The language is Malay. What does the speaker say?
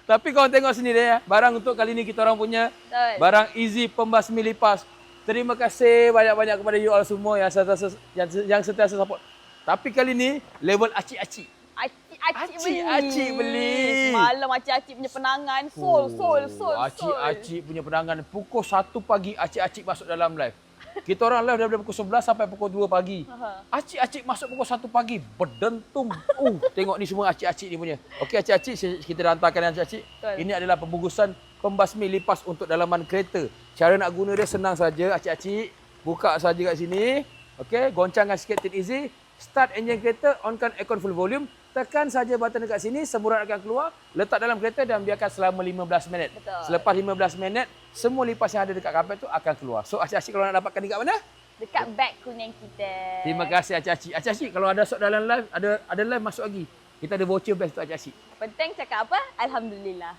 Tapi kau tengok sendiri ya, barang untuk kali ni kita orang punya Betul. barang easy pembasmi lipas. Terima kasih banyak-banyak kepada you all semua yang sentiasa support. Tapi kali ni level acik-acik. Acik-acik beli. Semalam acik-acik punya penangan. Sol. Acik-acik punya penangan. Pukul 1 pagi acik-acik masuk dalam live. Kita orang live daripada pukul 11 sampai pukul 2 pagi. Acik-acik masuk pukul 1 pagi. Berdentum. Tengok ni semua acik-acik ni punya. Okey acik-acik, kita hantarkan acik-acik. Ini adalah pembungkusan pembasmi lipas untuk dalaman kereta. Cara nak guna dia senang saja acik-acik. Buka saja kat sini. Okey, goncangkan sikit tin easy. Start enjin kereta, onkan aircon full volume. Tekan saja button dekat sini, semburan akan keluar. Letak dalam kereta dan biarkan selama 15 minit. Betul. Selepas 15 minit, semua lipas yang ada dekat kapal tu akan keluar. So acik-acik kalau nak dapatkan dekat mana? Dekat beg kuning kita. Terima kasih acik-acik. Acik-acik kalau ada sok dalam live, ada live masuk lagi. Kita ada voucher best untuk acik-acik. Penting cakap apa? Alhamdulillah.